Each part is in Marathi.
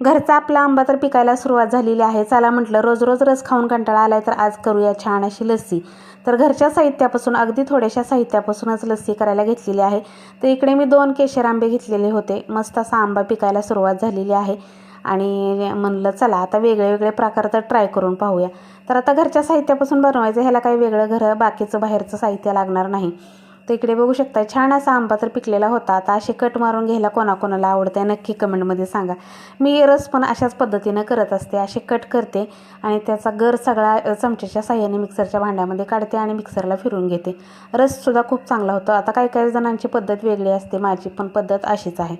घरचा आपला आंबा तर पिकायला सुरुवात झालेली आहे. चला म्हटलं रोज रोज रस खाऊन कंटाळा आलाय तर आज करूया छान अशी लस्सी. तर घरच्या साहित्यापासून अगदी थोड्याशा साहित्यापासूनच लस्सी करायला घेतलेली आहे. तर इकडे मी 2 केशर आंबे घेतलेले होते. मस्त असा आंबा पिकायला सुरुवात झालेली आहे आणि म्हणलं चला आता वेगळे वेगळे प्रकार तर ट्राय करून पाहूया. तर आता घरच्या साहित्यापासून बनवायचं, ह्याला काही वेगळं बाकीचं बाहेरचं साहित्य लागणार नाही. तर इकडे बघू शकता छान असा आंबा तर पिकलेला होता. आता असे कट मारून घ्यायला कोणाकोणाला आवडतं आहे नक्की कमेंटमध्ये सांगा. मी रस पण अशाच पद्धतीनं करत असते. असे कट करते आणि त्याचा गर सगळा चमच्याच्या साह्याने मिक्सरच्या भांड्यामध्ये काढते आणि मिक्सरला फिरून घेते. रससुद्धा खूप चांगला होतो. आता काही जणांची पद्धत वेगळी असते, माझी पण पद्धत अशीच आहे.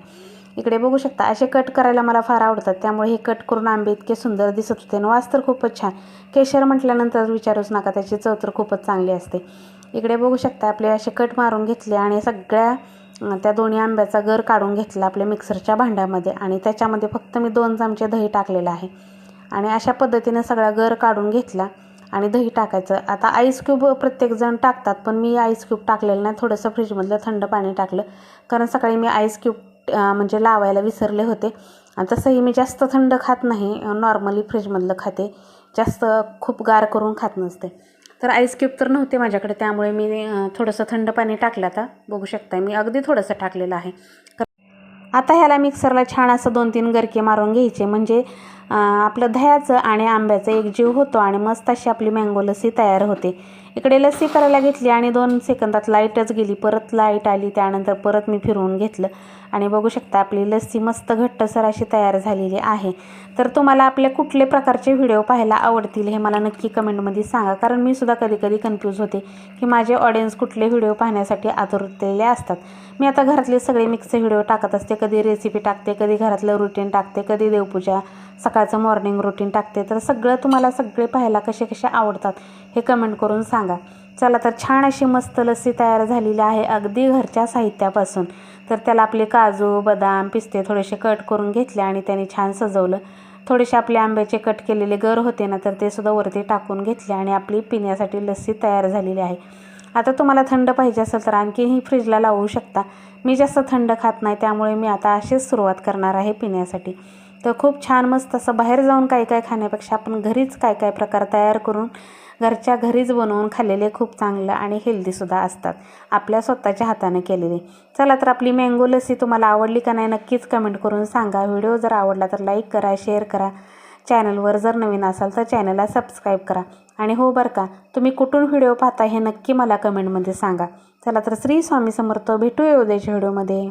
इकडे बघू शकता असे कट करायला मला फार आवडतात, त्यामुळे हे कट करून आंबे इतके सुंदर दिसत होते आणि वास तर खूपच छान. केशर म्हटल्यानंतर विचारूच नका, त्याची चव तर खूपच चांगली असते. इकडे बघू शकता आपले असे कट मारून घेतले आणि सगळ्या त्या दोन्ही आंब्याचा गर काढून घेतला आपल्या मिक्सरच्या भांड्यामध्ये आणि त्याच्यामध्ये फक्त मी 2 चमचे दही टाकलेलं आहे आणि अशा पद्धतीने सगळा गर काढून घेतला आणि दही टाकायचं. आता आईस क्यूब प्रत्येकजण टाकतात, पण मी आईस क्यूब टाकलेलं नाही. थोडंसं फ्रीजमधलं थंड पाणी टाकलं, कारण सकाळी मी आईस क्यूब म्हणजे लावायला विसरले होते. आणि तसंही मी जास्त थंड खात नाही, नॉर्मली फ्रीजमधलं खाते, जास्त खूप गार करून खात नसते. तर आईस क्यूब तर नव्हते माझ्याकडे, त्यामुळे मी थोडंसं थंड पाणी टाकलं. आता बघू शकता मी अगदी थोडंसं टाकलेलं आहे. आता ह्याला मिक्सरला छान असं 2-3 गरके मारून घ्यायचे, म्हणजे आपलं दह्याचं आणि आंब्याचं एक जीव होतो आणि मस्त अशी आपली मँगो लस्सी तयार होते. इकडे लस्सी करायला घेतली आणि 2 सेकंदात लाईटच गेली. परत लाईट आली, त्यानंतर परत मी फिरवून घेतलं आणि बघू शकता आपली लस्सी मस्त घट्टसर अशी तयार झालेली आहे. तर तुम्हाला आपले कुठले प्रकारचे व्हिडिओ पाहायला आवडतील हे मला नक्की कमेंटमध्ये सांगा, कारण मी सुद्धा कधी कन्फ्यूज होते की माझे ऑडियन्स कुठले व्हिडिओ पाहण्यासाठी आतुरलेले असतात. मी आता घरातले सगळे मिक्स व्हिडिओ टाकत असते, कधी रेसिपी टाकते, कधी घरातलं रुटीन टाकते, कधी देवपूजा, सकाळचं मॉर्निंग रुटीन टाकते. तर तुम्हाला सगळे पाहायला कसे आवडतात हे कमेंट करून सांगा. चला तर छान अशी मस्त लस्सी तयार झालेली आहे अगदी घरच्या साहित्यापासून. तर त्याला आपले काजू, बदाम, पिस्ते थोडेसे कट करून घेतले आणि त्याने छान सजवलं. थोडेसे आपले आंब्याचे कट केलेले गर होते ना, तर ते सुद्धा वरती टाकून घेतले आणि आपली पिण्यासाठी लस्सी तयार झालेली आहे. आता तुम्हाला थंड पाहिजे असेल तर आणखीही फ्रीजला लावू शकता. मी जास्त थंड खात नाही, त्यामुळे मी आता अशीच सुरुवात करणार आहे पिण्यासाठी. तर खूप छान मस्त असं बाहेर जाऊन काय खाण्यापेक्षा आपण घरीच काय प्रकार तयार करून घरच्या घरीच बनवून खाल्लेले खूप चांगलं आणि हेल्दीसुद्धा असतात, आपल्या स्वतःच्या हाताने केलेले. चला तर आपली मँगो लस्सी तुम्हाला आवडली का नाही नक्कीच कमेंट करून सांगा. व्हिडिओ जर आवडला तर लाईक करा, शेअर करा. चॅनलवर जर नवीन असाल तर चॅनलला सबस्क्राईब करा. आणि हो बरं का, तुम्ही कुठून व्हिडिओ पाहता हे नक्की मला कमेंटमध्ये सांगा. चला तर श्री स्वामी समर्थ, भेटूया उद्याच्या व्हिडिओमध्ये.